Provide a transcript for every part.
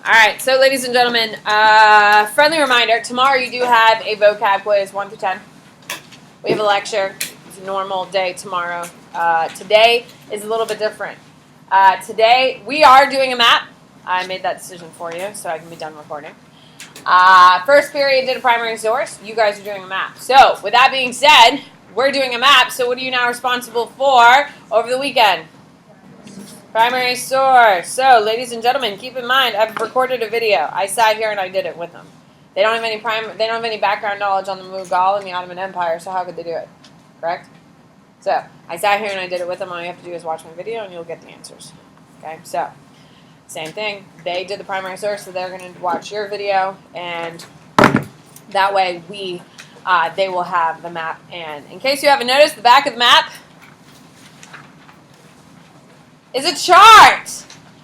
All right, so ladies and gentlemen, friendly reminder, tomorrow you do have a vocab quiz, 1 through 10. We have a lecture. It's a normal day tomorrow. Today is a little bit different. Today, we are doing a map. I made that decision for you, so I can be done recording. First period did a primary source. You guys are doing a map. So, with that being said, we're doing a map, so what are you now responsible for over the weekend? Primary source. So, ladies and gentlemen, keep in mind, I've recorded a video. I sat here and I did it with them. They don't have any background knowledge on the Mughal and the Ottoman Empire, so how could they do it? Correct? So, I sat here and I did it with them. All you have to do is watch my video and you'll get the answers. Okay? So, same thing. They did the primary source, so they're going to watch your video, and that way they will have the map. And in case you haven't noticed, the back of the map is a chart.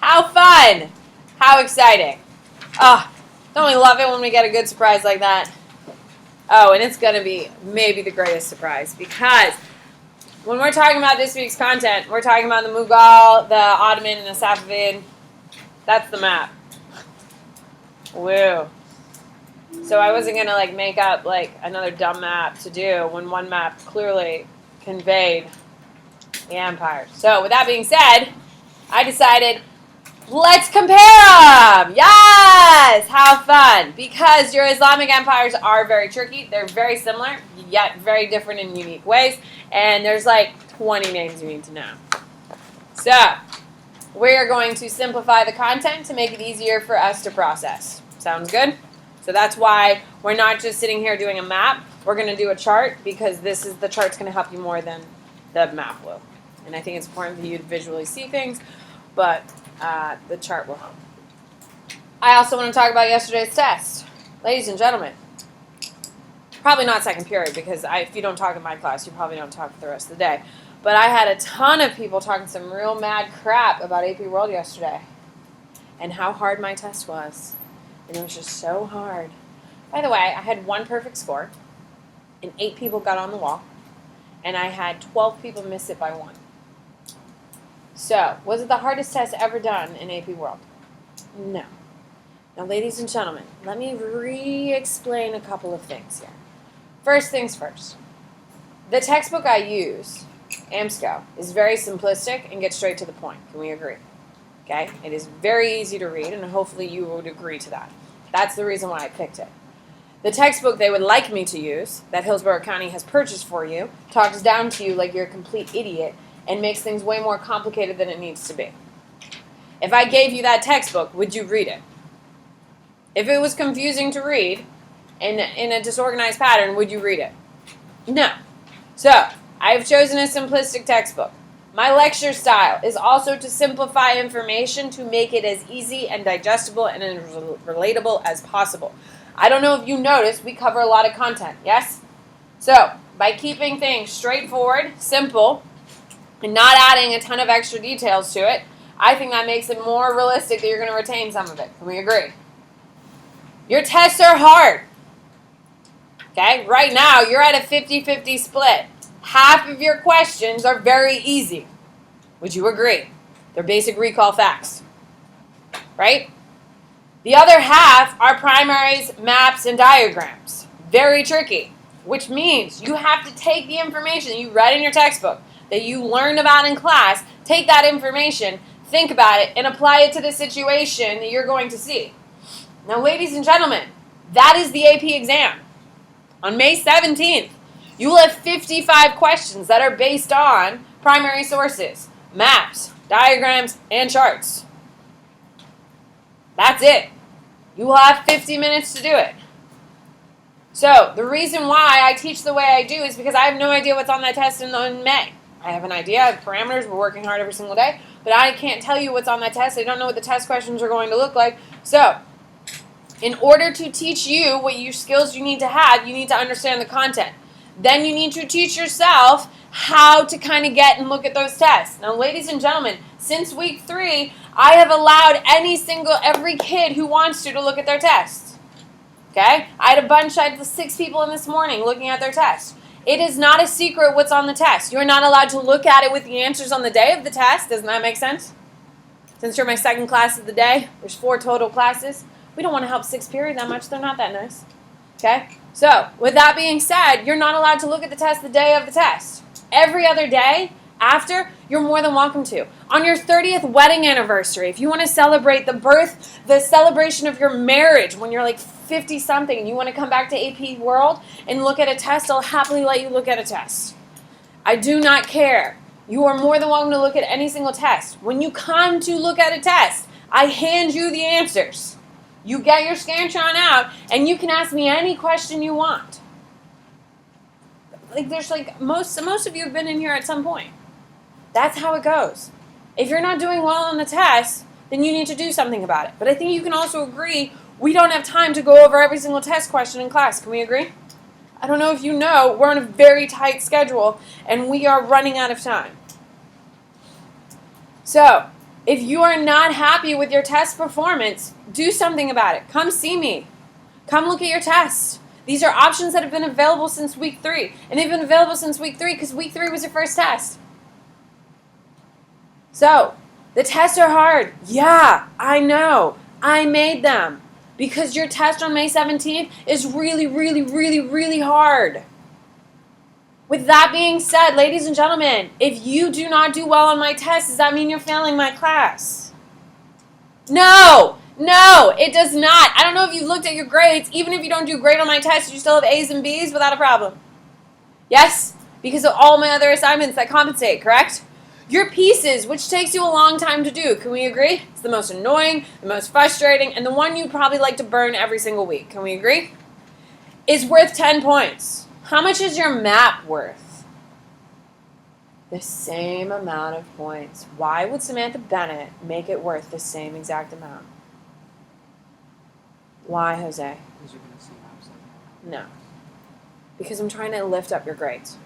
How fun. How exciting. Oh, don't we love it when we get a good surprise like that? Oh, and it's going to be maybe the greatest surprise, because when we're talking about this week's content, we're talking about the Mughal, the Ottoman, and the Safavid. That's the map. Woo. So I wasn't going to make up another dumb map to do when one map clearly conveyed the empire. So with that being said, I decided, let's compare them. Yes! How fun. Because your Islamic empires are very tricky. They're very similar, yet very different in unique ways. And there's 20 names you need to know. So we're going to simplify the content to make it easier for us to process. Sounds good? So that's why we're not just sitting here doing a map. We're going to do a chart, because the chart's going to help you more than the map will. And I think it's important for you to visually see things, but the chart will help. I also want to talk about yesterday's test. Ladies and gentlemen, probably not second period, because if you don't talk in my class, you probably don't talk for the rest of the day. But I had a ton of people talking some real mad crap about AP World yesterday and how hard my test was. And it was just so hard. By the way, I had 1 perfect score, and 8 people got on the wall, and I had 12 people miss it by 1. So, was it the hardest test ever done in AP World? No. Now, ladies and gentlemen, let me re-explain a couple of things here. First things first. The textbook I use, AMSCO, is very simplistic and gets straight to the point. Can we agree? Okay? It is very easy to read, and hopefully you would agree to that. That's the reason why I picked it. The textbook they would like me to use, that Hillsborough County has purchased for you, talks down to you like you're a complete idiot and makes things way more complicated than it needs to be. If I gave you that textbook, would you read it? If it was confusing to read in a disorganized pattern, would you read it? No. So, I have chosen a simplistic textbook. My lecture style is also to simplify information to make it as easy and digestible and as relatable as possible. I don't know if you noticed, we cover a lot of content, yes? So, by keeping things straightforward, simple, and not adding a ton of extra details to it, I think that makes it more realistic that you're going to retain some of it. Can we agree? Your tests are hard. Okay? Right now, you're at a 50-50 split. Half of your questions are very easy. Would you agree? They're basic recall facts. Right? The other half are primaries, maps, and diagrams. Very tricky. Which means you have to take the information that you read in your textbook, that you learned about in class, take that information, think about it, and apply it to the situation that you're going to see. Now, ladies and gentlemen, that is the AP exam. On May 17th, you will have 55 questions that are based on primary sources, maps, diagrams, and charts. That's it. You will have 50 minutes to do it. So, the reason why I teach the way I do is because I have no idea what's on that test in May. I have an idea, I have parameters, we're working hard every single day, but I can't tell you what's on that test. I don't know what the test questions are going to look like. So, in order to teach you what skills you need to have, you need to understand the content. Then you need to teach yourself how to kind of get and look at those tests. Now, ladies and gentlemen, since week 3, I have allowed every kid who wants to look at their tests. Okay? I had 6 people in this morning looking at their tests. It is not a secret what's on the test. You're not allowed to look at it with the answers on the day of the test. Doesn't that make sense? It's Since you're my second class of the day, there's 4 total classes. We don't want to help 6th period that much. They're not that nice. Okay? So, with that being said, you're not allowed to look at the test the day of the test. Every other day after, you're more than welcome to. On your 30th wedding anniversary, if you want to celebrate the celebration of your marriage when you're like 50-something and you want to come back to AP World and look at a test, I'll happily let you look at a test. I do not care. You are more than welcome to look at any single test. When you come to look at a test, I hand you the answers. You get your Scantron out, and you can ask me any question you want. There's most of you have been in here at some point. That's how it goes. If you're not doing well on the test, then you need to do something about it. But I think you can also agree we don't have time to go over every single test question in class. Can we agree? I don't know if you know, we're on a very tight schedule, and we are running out of time. So, if you are not happy with your test performance, do something about it. Come see me. Come look at your test. These are options that have been available since week 3. And they've been available since week 3 because week 3 was your first test. So, the tests are hard. Yeah, I know. I made them. Because your test on May 17th is really, really, really, really hard. With that being said, ladies and gentlemen, if you do not do well on my test, does that mean you're failing my class? No, it does not. I don't know if you looked at your grades. Even if you don't do great on my test, you still have A's and B's without a problem. Yes, because of all my other assignments that compensate, correct? Your pieces, which takes you a long time to do, can we agree? It's the most annoying, the most frustrating, and the one you'd probably like to burn every single week. Can we agree? Is worth 10 points. How much is your map worth? The same amount of points. Why would Samantha Bennett make it worth the same exact amount? Why, Jose? Because you're going to see maps like that. No. Because I'm trying to lift up your grades,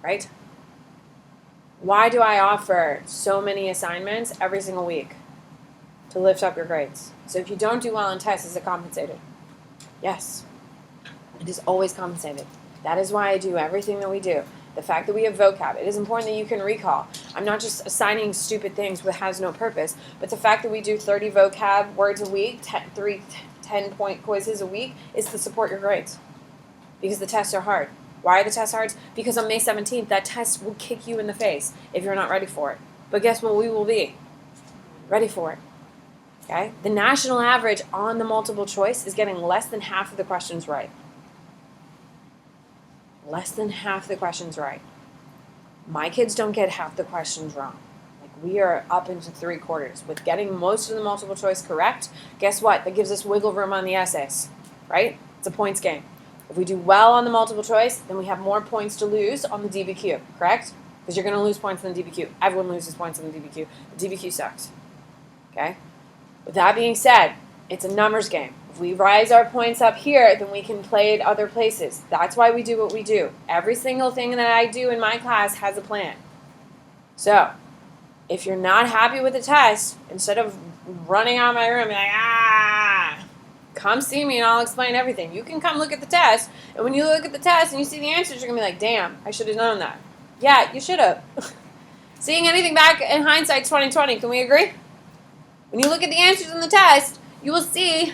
right? Why do I offer so many assignments every single week? To lift up your grades. So if you don't do well on tests, is it compensated? Yes. It is always compensated. That is why I do everything that we do. The fact that we have vocab, it is important that you can recall. I'm not just assigning stupid things that has no purpose, but the fact that we do 30 vocab words a week, 10-point quizzes a week, is to support your grades. Because the tests are hard. Why are the tests hard? Because on May 17th, that test will kick you in the face if you're not ready for it. But guess what? We will be ready for it. Okay? The national average on the multiple choice is getting less than half of the questions right. Less than half the questions right. My kids don't get half the questions wrong. We are up into 3/4. With getting most of the multiple choice correct, guess what? That gives us wiggle room on the essays, right? It's a points game. If we do well on the multiple choice, then we have more points to lose on the DBQ, correct? Because you're going to lose points on the DBQ. Everyone loses points on the DBQ. The DBQ sucks, okay? With that being said, it's a numbers game. If we rise our points up here, then we can play it other places. That's why we do what we do. Every single thing that I do in my class has a plan. So, if you're not happy with the test, instead of running out of my room and like, come see me and I'll explain everything. You can come look at the test, and when you look at the test and you see the answers, you're going to be like, damn, I should have known that. Yeah, you should have. Seeing anything back in hindsight 2020, can we agree? When you look at the answers in the test, you will see,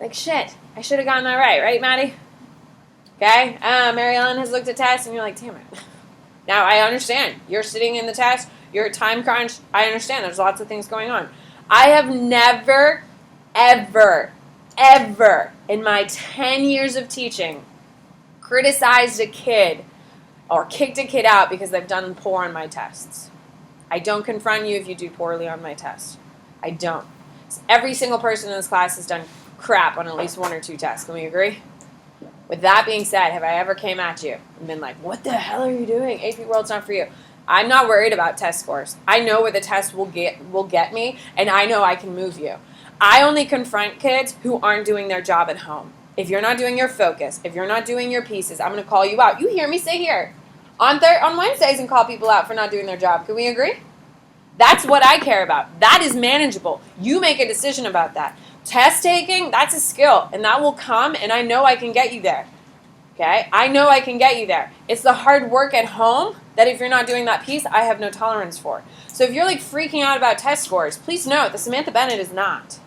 like, shit, I should have gotten that right, Maddie? Okay? Mary Ellen has looked at tests, and you're like, damn it. Now, I understand. You're sitting in the test. You're at time crunch. I understand. There's lots of things going on. I have never, ever, ever in my 10 years of teaching criticized a kid or kicked a kid out because they've done poor on my tests. I don't confront you if you do poorly on my test. I don't. Every single person in this class has done crap on at least 1 or 2 tests. Can we agree? With that being said, have I ever came at you and been like, what the hell are you doing? AP World's not for you. I'm not worried about test scores. I know where the test will get me, and I know I can move you. I only confront kids who aren't doing their job at home. If you're not doing your focus, if you're not doing your pieces, I'm going to call you out. You hear me say here on Wednesdays and call people out for not doing their job. Can we agree? That's what I care about. That is manageable. You make a decision about that. Test taking, that's a skill, and that will come, and I know I can get you there. Okay? I know I can get you there. It's the hard work at home that if you're not doing that piece, I have no tolerance for. So if you're like freaking out about test scores, please note that Samantha Bennett is not.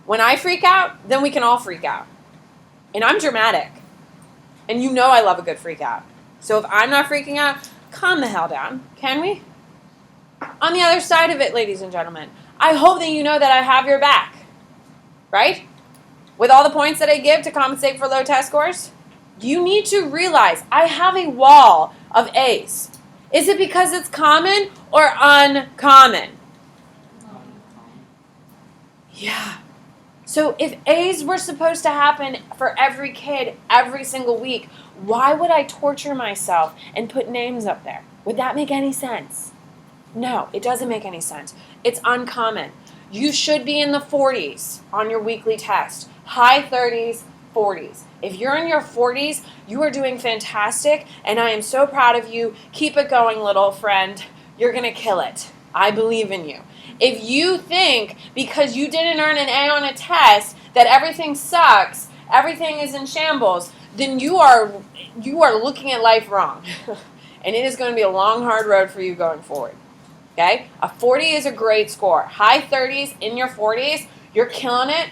When I freak out, then we can all freak out. And I'm dramatic. And you know I love a good freak out. So if I'm not freaking out, calm the hell down, can we? On the other side of it, ladies and gentlemen, I hope that you know that I have your back. Right? With all the points that I give to compensate for low test scores, you need to realize I have a wall of A's. Is it because it's common or uncommon? Yeah. So if A's were supposed to happen for every kid every single week, why would I torture myself and put names up there? Would that make any sense? No, it doesn't make any sense. It's uncommon. You should be in the 40s on your weekly test. High 30s, 40s. If you're in your 40s, you are doing fantastic, and I am so proud of you. Keep it going, little friend. You're going to kill it. I believe in you. If you think because you didn't earn an A on a test that everything sucks, everything is in shambles, then you are looking at life wrong. And it is going to be a long, hard road for you going forward. Okay? A 40 is a great score. High 30s in your 40s, you're killing it.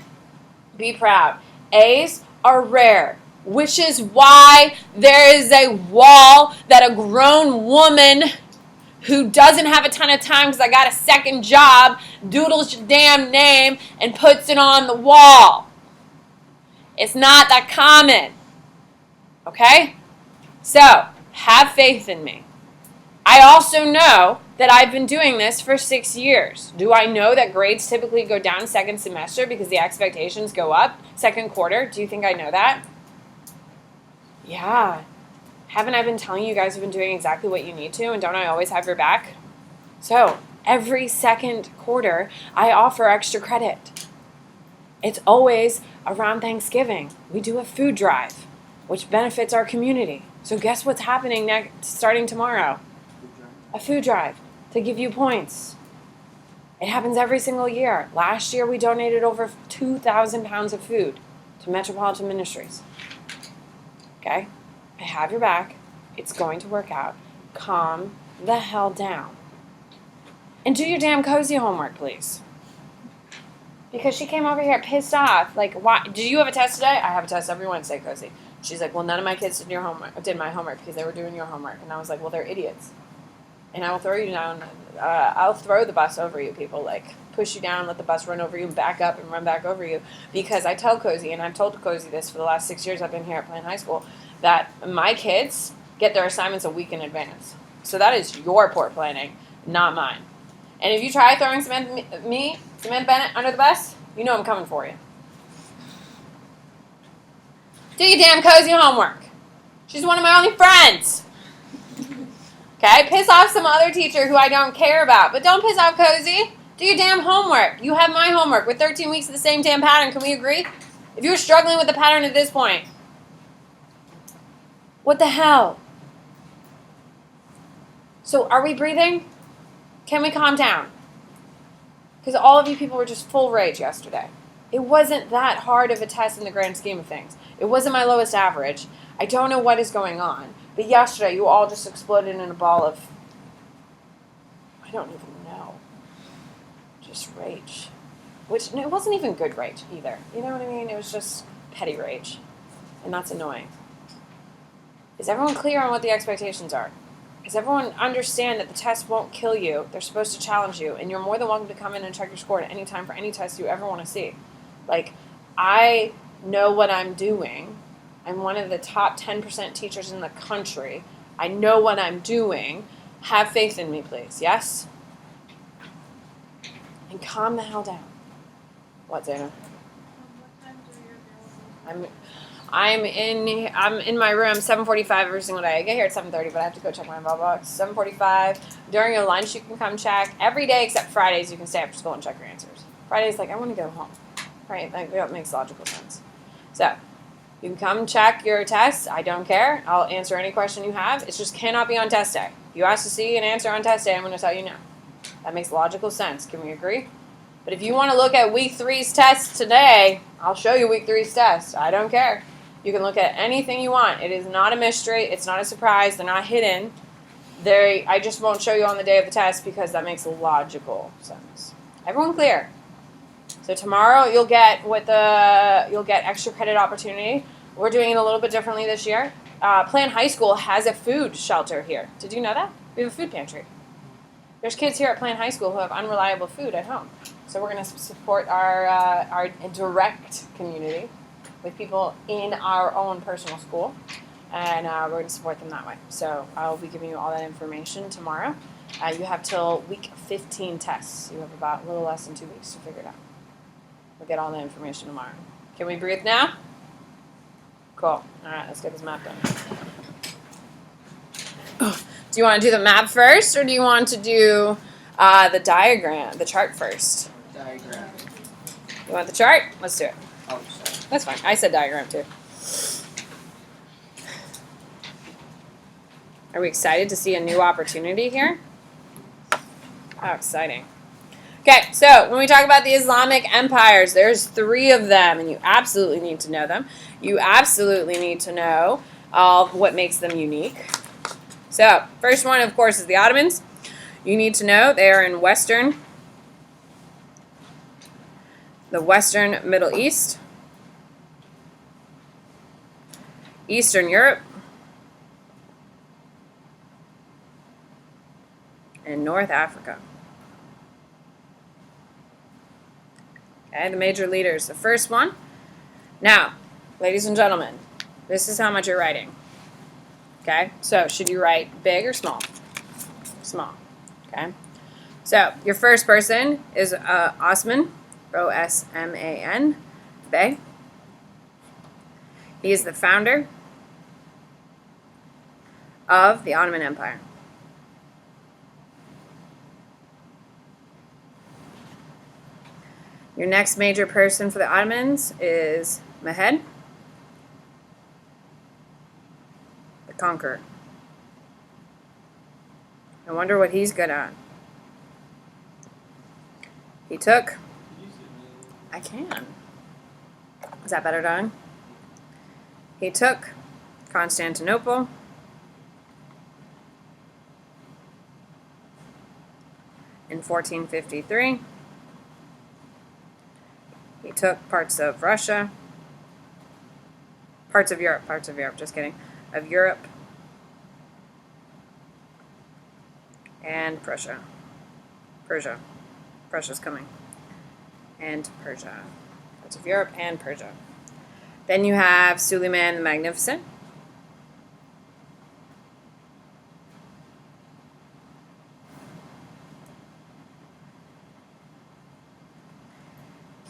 Be proud. A's are rare, which is why there is a wall that a grown woman who doesn't have a ton of time because I got a second job doodles your damn name and puts it on the wall. It's not that common. Okay? So, have faith in me. I also know that I've been doing this for 6 years. Do I know that grades typically go down second semester because the expectations go up second quarter? Do you think I know that? Yeah. Haven't I been telling you guys have been doing exactly what you need to, and don't I always have your back? So, every second quarter, I offer extra credit. It's always around Thanksgiving. We do a food drive, which benefits our community. So guess what's happening starting tomorrow? A food drive to give you points. It happens every single year. Last year, we donated over 2,000 pounds of food to Metropolitan Ministries. Okay? I have your back. It's going to work out. Calm the hell down. And do your damn cozy homework, please. Because she came over here pissed off. Like, why? Did you have a test today? I have a test every Wednesday, Cozy. She's like, well, none of my kids did my homework because they were doing your homework. And I was like, well, they're idiots. And I will throw you down. I'll throw the bus over you, people. Like, push you down, let the bus run over you, and back up and run back over you. Because I tell Cozy, and I've told Cozy this for the last 6 years I've been here at Plain High School, that my kids get their assignments a week in advance. So that is your poor planning, not mine. And if you try throwing Samantha Bennett under the bus, you know I'm coming for you. Do your damn cozy homework. She's one of my only friends. Okay? Piss off some other teacher who I don't care about. But don't piss off Cozy. Do your damn homework. You have my homework. We're 13 weeks of the same damn pattern. Can we agree? If you're struggling with the pattern at this point, what the hell? So are we breathing? Can we calm down? Because all of you people were just full rage yesterday. It wasn't that hard of a test in the grand scheme of things. It wasn't my lowest average. I don't know what is going on. But yesterday, you all just exploded in a ball of, I don't even know, just rage. Which, it wasn't even good rage either. You know what I mean? It was just petty rage. And that's annoying. Is everyone clear on what the expectations are? Does everyone understand that the test won't kill you? They're supposed to challenge you. And you're more than welcome to come in and check your score at any time for any test you ever want to see. Like, I know what I'm doing. I'm one of the top 10% teachers in the country. I know what I'm doing. Have faith in me, please. Yes? And calm the hell down. What, Zayna? What time do your girls I'm in my room 7:45 every single day. I get here at 7:30, but I have to go check my mailbox. 7:45. During your lunch, you can come check. Every day except Fridays, you can stay after school and check your answers. Fridays, like, I want to go home. Right? Like, that makes logical sense. So, you can come check your tests. I don't care. I'll answer any question you have. It just cannot be on test day. You ask to see an answer on test day, I'm going to tell you no. That makes logical sense. Can we agree? But if you want to look at week 3's tests today, I'll show you week 3's test. I don't care. You can look at anything you want. It is not a mystery. It's not a surprise. They're not hidden. I just won't show you on the day of the test because that makes logical sense. Everyone clear? So tomorrow you'll get extra credit opportunity. We're doing it a little bit differently this year. Plan High School has a food shelter here. Did you know that? We have a food pantry. There's kids here at Plan High School who have unreliable food at home. So we're going to support our direct community with people in our own personal school. And we're going to support them that way. So I'll be giving you all that information tomorrow. You have till week 15 tests. You have about a little less than 2 weeks to figure it out. We'll get all the information tomorrow. Can we breathe now? Cool. All right, let's get this map done. Do you want to do the map first, or do you want to do the chart first? Diagram. You want the chart? Let's do it. Oh, sorry. That's fine. I said diagram too. Are we excited to see a new opportunity here? How exciting. Okay, so when we talk about the Islamic Empires, there's 3 of them, and you absolutely need to know them. You absolutely need to know what makes them unique. So, first one, of course, is the Ottomans. You need to know they are in the Western Middle East, Eastern Europe, and North Africa. Okay, the major leaders. The first one. Now, ladies and gentlemen, this is how much you're writing. Okay, so should you write big or small? Small. Okay, so your first person is Osman, Osman, Bey. He is the founder of the Ottoman Empire. Your next major person for the Ottomans is Mehmed, the conqueror. I wonder what he's good at. He took... I can. Is that better, Don? He took Constantinople, in 1453. He took parts of Russia, parts of Europe, just kidding, of Europe, and Prussia. Prussia's coming. And Persia. Parts of Europe and Persia. Then you have Suleiman the Magnificent.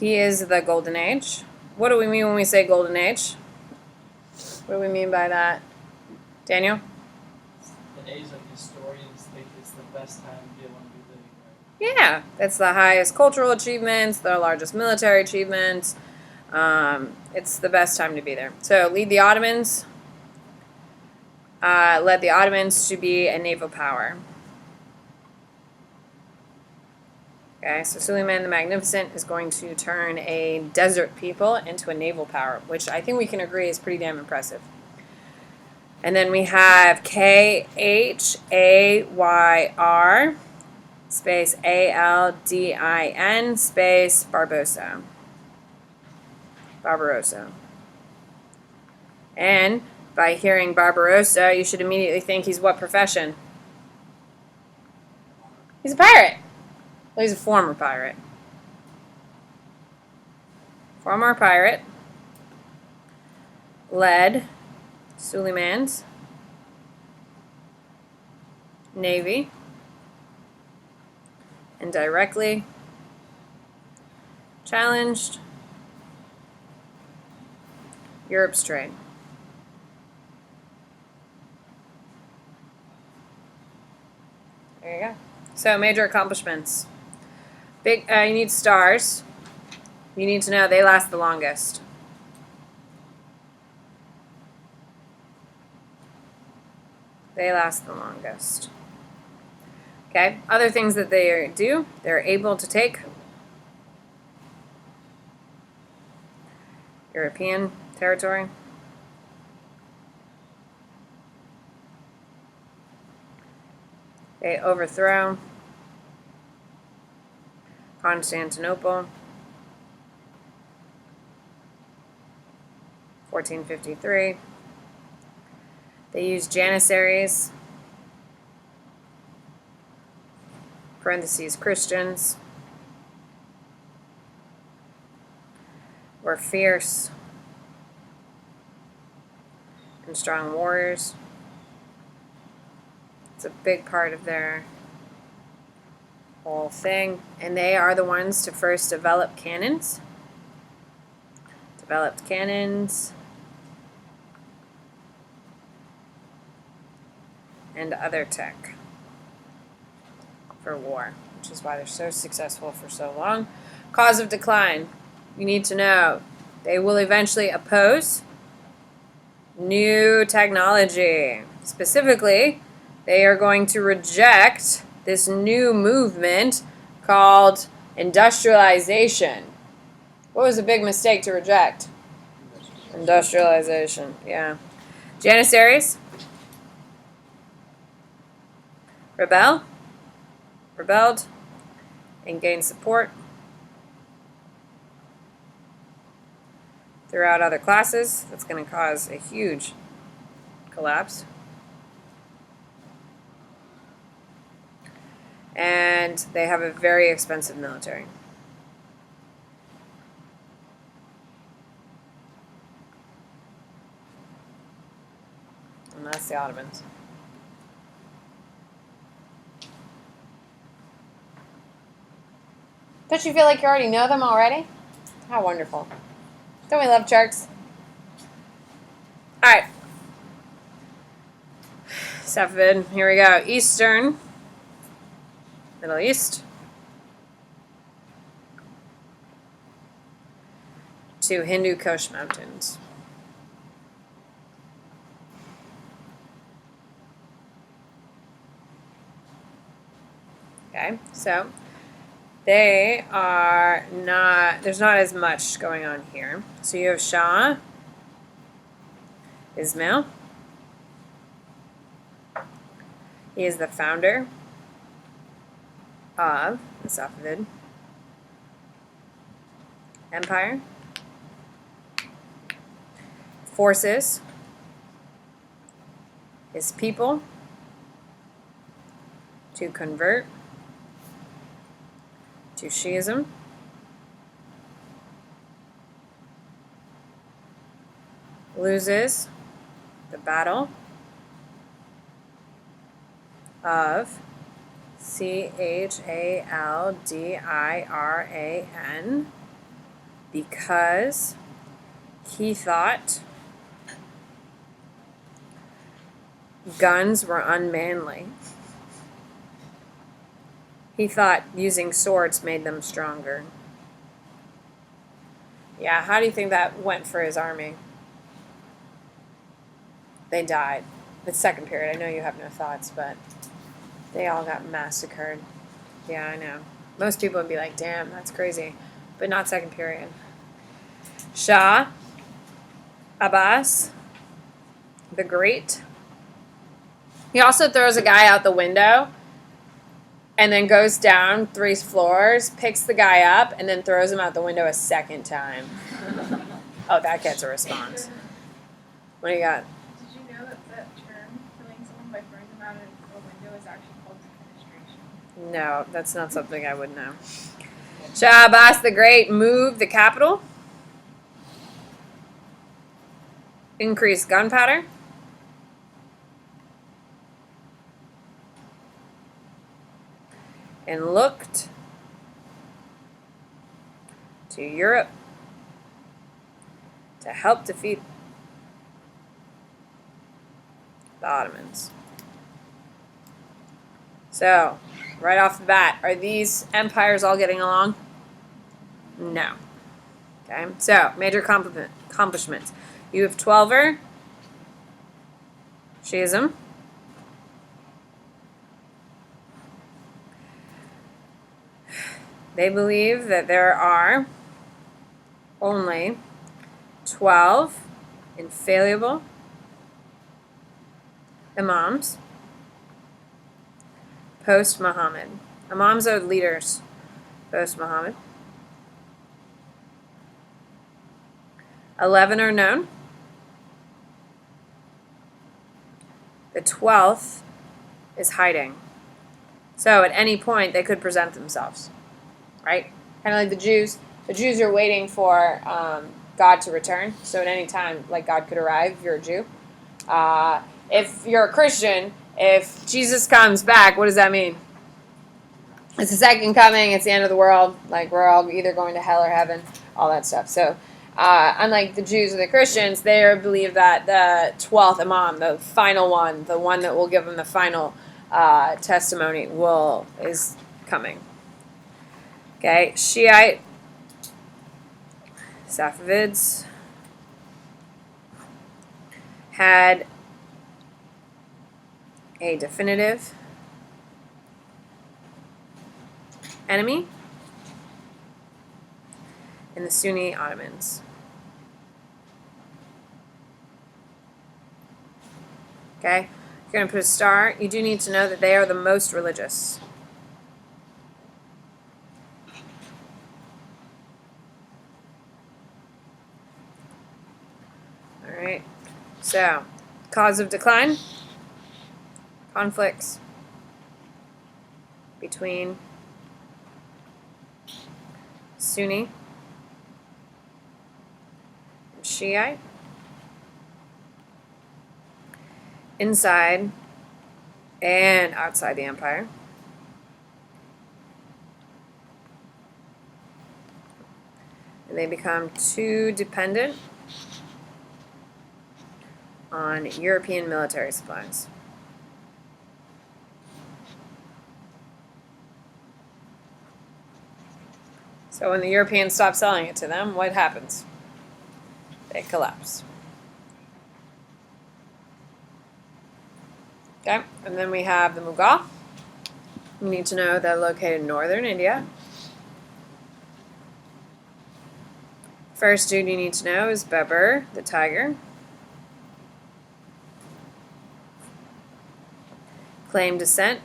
He is the Golden Age. What do we mean when we say Golden Age? What do we mean by that? Daniel? The age of historians think it's the best time to be able to be living, right? Yeah, that's the highest cultural achievements, the largest military achievements. It's the best time to be there. So, led the Ottomans to be a naval power. Okay, so Suleiman the Magnificent is going to turn a desert people into a naval power, which I think we can agree is pretty damn impressive. And then we have Khayr space Aldin space Barbarossa. And by hearing Barbarossa, you should immediately think he's what profession? He's a pirate. Well, he's a former pirate. Led Suleiman's navy and directly challenged Europe's trade. There you go. So, major accomplishments. You need stars. You need to know they last the longest. Okay, other things that they do, they're able to take European territory, They overthrow Constantinople, 1453. They use Janissaries, parentheses Christians, were fierce and strong warriors. It's a big part of their whole thing. And they are the ones to first develop cannons. Developed cannons and other tech for war, which is why they're so successful for so long. Cause of decline. You need to know they will eventually oppose new technology. Specifically, they are going to reject this new movement called industrialization. What was a big mistake to reject? Industrialization, yeah. Janissaries rebelled, and gained support throughout other classes. That's going to cause a huge collapse. And they have a very expensive military. And that's the Ottomans. Don't you feel like you already know them already? How wonderful. Don't we love sharks? Alright. Safavid, here we go. Eastern, Middle East, to Hindu Kush Mountains. Okay, so they are not, there's not as much going on here. So you have Shah Ismail. He is the founder of the Safavid Empire. Forces his people to convert to Shiism. Loses the battle of Chaldiran because he thought guns were unmanly. He thought using swords made them stronger. Yeah, how do you think that went for his army? They died. The second period, I know you have no thoughts, but they all got massacred. Yeah, I know. Most people would be like, damn, that's crazy. But not second period. Shah Abbas the Great. He also throws a guy out the window and then goes down 3 floors, picks the guy up, and then throws him out the window a second time. Oh, that gets a response. What do you got? Did you know that that term, killing someone by throwing them out of a window, is actually called defenestration? No, that's not something I would know. Shah Abbas the Great moved the capital, increased gunpowder, and looked to Europe to help defeat the Ottomans. So, right off the bat, are these empires all getting along? No. Okay, so major accomplishments. You have Twelver, Shiism. They believe that there are only 12 infallible imams, post-Muhammad. Imams are leaders post-Muhammad. 11 are known. The 12th is hiding. So at any point, they could present themselves, right? Kind of like the Jews. The Jews are waiting for God to return. So at any time, like, God could arrive if you're a Jew. If you're a Christian, if Jesus comes back, what does that mean? It's the second coming. It's the end of the world. Like, we're all either going to hell or heaven, all that stuff. So unlike the Jews or the Christians, they believe that the 12th Imam, the final one, the one that will give them the final testimony, is coming. Okay, Shiite, Safavids had a definitive enemy in the Sunni Ottomans. Okay, if you're going to put a star, you do need to know that they are the most religious. All right, so cause of decline, conflicts between Sunni and Shiite, inside and outside the empire. And they become too dependent on European military supplies. So when the Europeans stop selling it to them, what happens? They collapse. Okay, and then we have the Mughal. You need to know they're located in northern India. First dude you need to know is Babur, the tiger. Claimed descent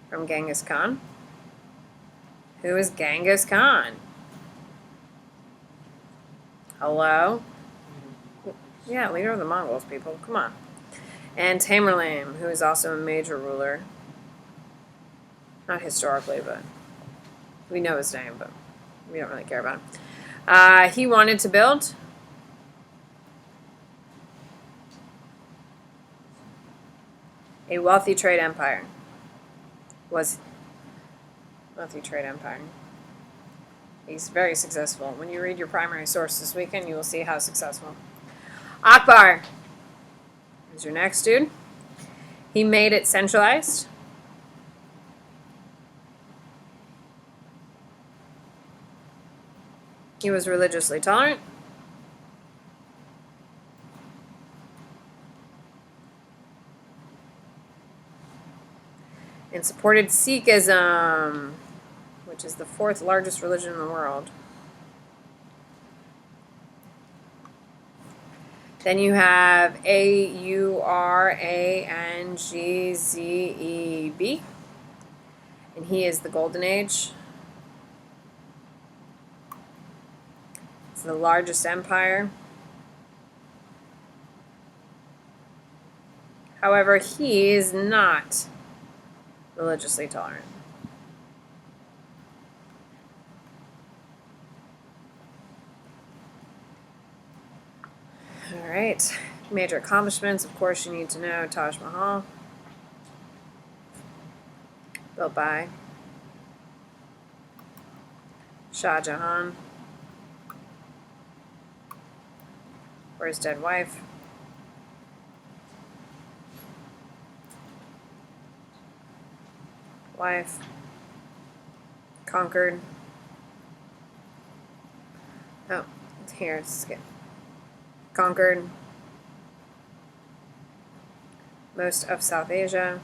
from Genghis Khan. Who is Genghis Khan? Hello? Yeah, leader of the Mongols, people. Come on. And Tamerlane, who is also a major ruler. Not historically, but we know his name, but we don't really care about him. He wanted to build a wealthy trade empire. Wealthy trade empire. He's very successful. When you read your primary source this weekend, you will see how successful. Akbar is your next dude. He made it centralized. He was religiously tolerant. And supported Sikhism, which is the 4th largest religion in the world. Then you have Aurangzeb, and he is the Golden Age. It's the largest empire. However, he is not religiously tolerant. All right. Major accomplishments, of course, you need to know Taj Mahal, built by Shah Jahan for his dead wife. Conquered. Oh, it's here. Skip. Conquered most of South Asia.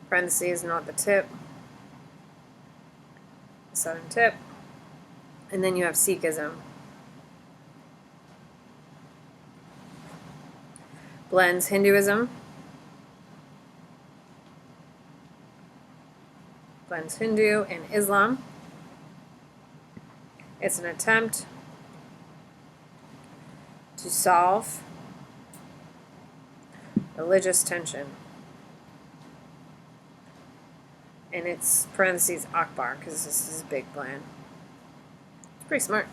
Parentheses, not the tip. The southern tip. And then you have Sikhism. blends Hinduism, blends Hindu and Islam. It's an attempt to solve religious tension. And it's parentheses Akbar, because this is his big plan. It's pretty smart.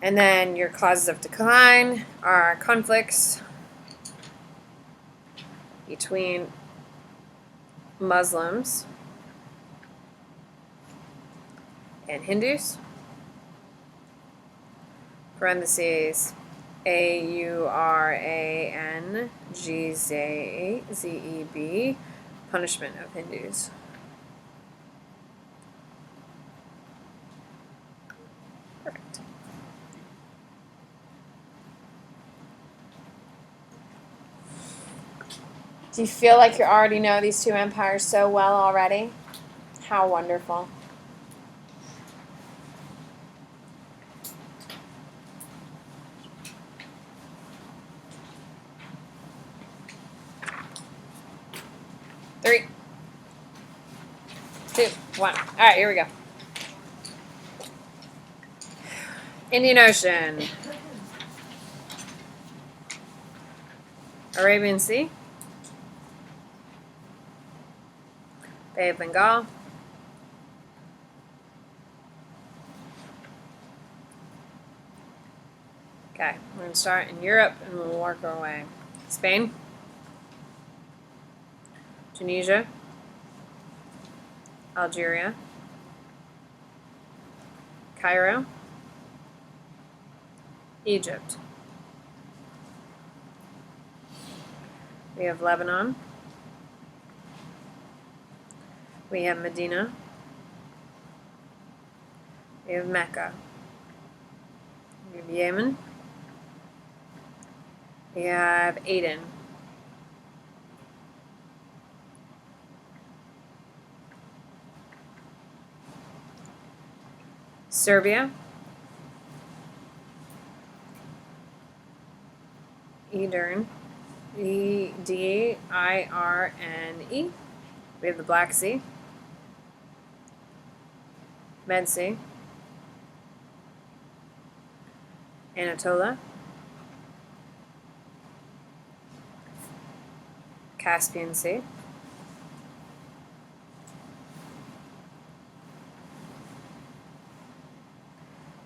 And then your causes of decline are conflicts between Muslims and Hindus. Parentheses AURANGZEB, punishment of Hindus. Perfect. Do you feel like you already know these two empires so well already? How wonderful. Three, two, one. All right, here we go. Indian Ocean, Arabian Sea, Bay of Bengal, okay, we're going to start in Europe and we'll work our way. Spain, Tunisia, Algeria, Cairo, Egypt. We have Lebanon. We have Medina. We have Mecca. We have Yemen. We have Aden. Serbia. Edirne. Edirne. We have the Black Sea. Med Sea. Anatolia. Caspian Sea.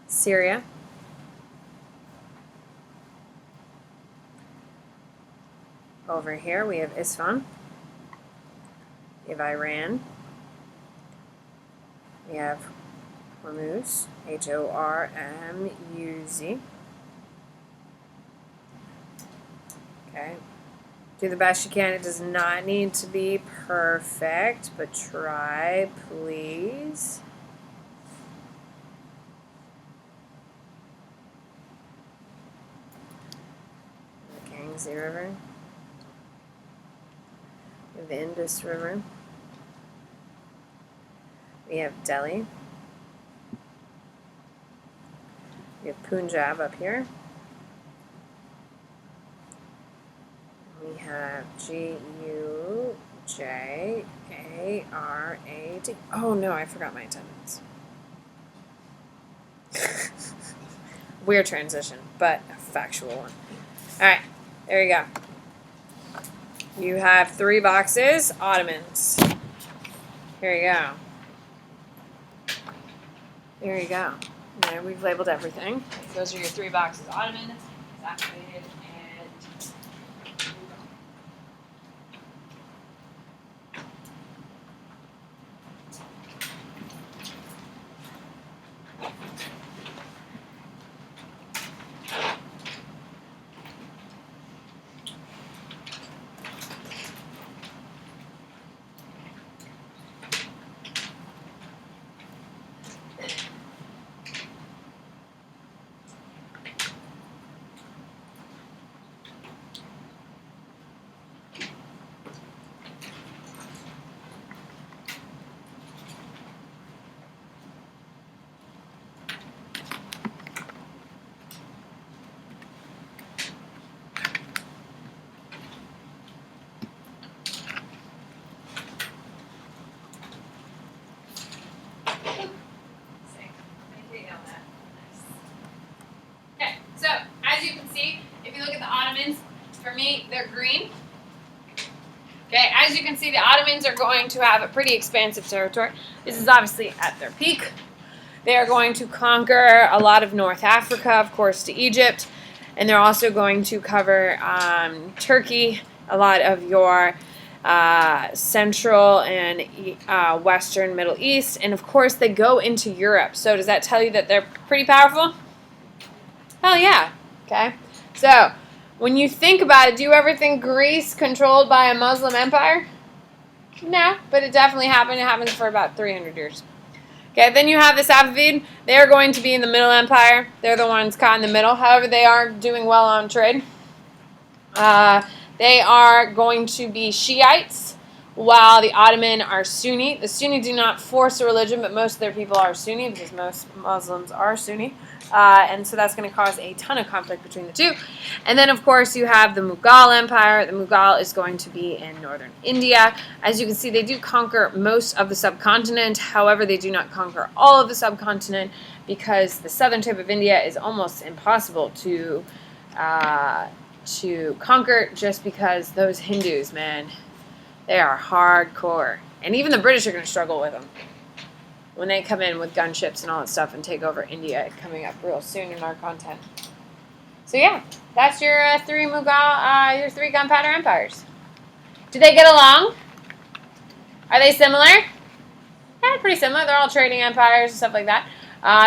Syria. Over here we have Isfahan. We have Iran. We have Hormuz, Hormuz. Okay. Do the best you can. It does not need to be perfect, but try, please. The Yangtze River. We have the Indus River. We have Delhi. We have Punjab up here. We have Gujarad. Oh no, I forgot my attendance. Weird transition, but a factual one. Alright, there you go. You have 3 boxes, Ottomans. Here you go. There you go. There, we've labeled everything. Those are your 3 boxes. Ottoman, activated, and green. Okay, as you can see, the Ottomans are going to have a pretty expansive territory. This is obviously at their peak. They are going to conquer a lot of North Africa, of course, to Egypt. And they're also going to cover Turkey, a lot of your central and western Middle East. And, of course, they go into Europe. So does that tell you that they're pretty powerful? Hell yeah. Okay. So when you think about it, do you ever think Greece controlled by a Muslim empire? No, but it definitely happened. It happened for about 300 years. Okay, then you have the Safavid. They are going to be in the Middle Empire. They're the ones caught in the middle. However, they are doing well on trade. They are going to be Shiites, while the Ottoman are Sunni. The Sunni do not force a religion, but most of their people are Sunni because most Muslims are Sunni. And so that's going to cause a ton of conflict between the two. And then, of course, you have the Mughal Empire. The Mughal is going to be in northern India. As you can see, they do conquer most of the subcontinent. However, they do not conquer all of the subcontinent because the southern tip of India is almost impossible to conquer just because those Hindus, man, they are hardcore. And even the British are going to struggle with them when they come in with gunships and all that stuff and take over India, coming up real soon in our content. So yeah, that's your three gunpowder empires. Do they get along? Are they similar? Yeah, pretty similar. They're all trading empires and stuff like that.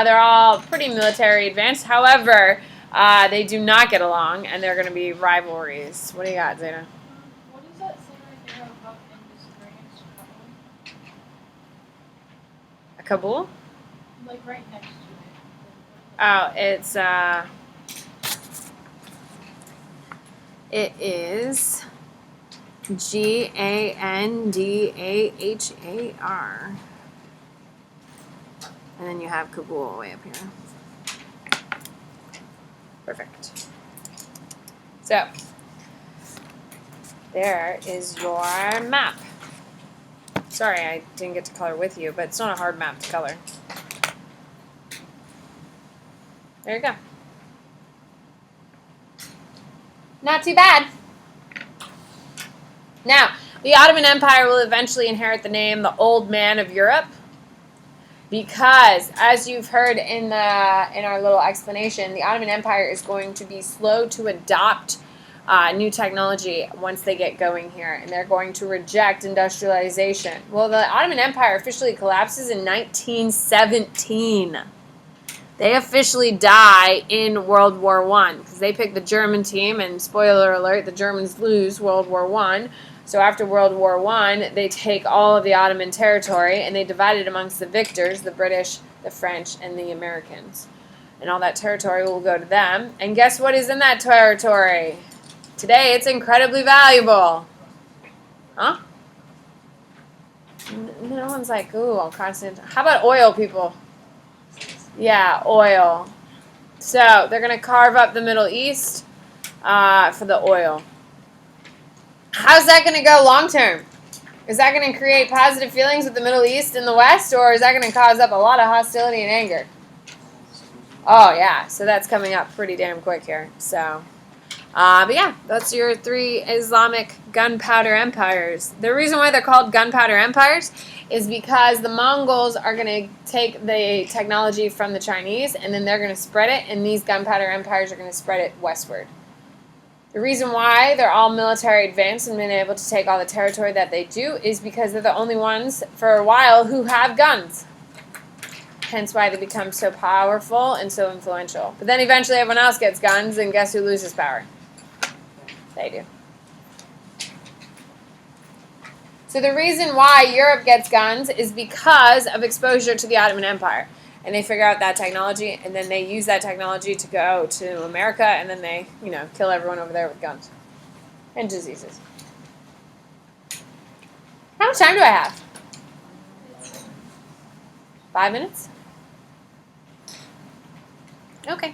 They're all pretty military advanced. However, they do not get along, and they're going to be rivalries. What do you got, Zena? What does that say right there about Indus against Kabul? Kabul? Like right next to it. Oh, it is Gandahar. And then you have Kabul way up here. Perfect. So, there is your map. Sorry, I didn't get to color with you, but it's not a hard map to color. There you go. Not too bad. Now, the Ottoman Empire will eventually inherit the name the Old Man of Europe because, as you've heard in our little explanation, the Ottoman Empire is going to be slow to adopt new technology once they get going here, and they're going to reject industrialization. Well, the Ottoman Empire officially collapses in 1917. They officially die in World War I because they pick the German team, and spoiler alert, the Germans lose World War I. So after World War I, they take all of the Ottoman territory and they divide it amongst the victors, the British, the French, and the Americans. And all that territory will go to them. And guess what is in that territory? Today, it's incredibly valuable. Huh? No one's like, ooh, constant. How about oil, people? Yeah, oil. So they're going to carve up the Middle East for the oil. How's that going to go long term? Is that going to create positive feelings with the Middle East and the West, or is that going to cause up a lot of hostility and anger? Oh, yeah. So that's coming up pretty damn quick here. So, but yeah, that's your three Islamic gunpowder empires. The reason why they're called gunpowder empires is because the Mongols are going to take the technology from the Chinese and then they're going to spread it, and these gunpowder empires are going to spread it westward. The reason why they're all military advanced and been able to take all the territory that they do is because they're the only ones for a while who have guns. Hence why they become so powerful and so influential. But then eventually everyone else gets guns, and guess who loses power? They do. So the reason why Europe gets guns is because of exposure to the Ottoman Empire. And they figure out that technology, and then they use that technology to go to America, and then they, kill everyone over there with guns and diseases. How much time do I have? 5 minutes? Okay.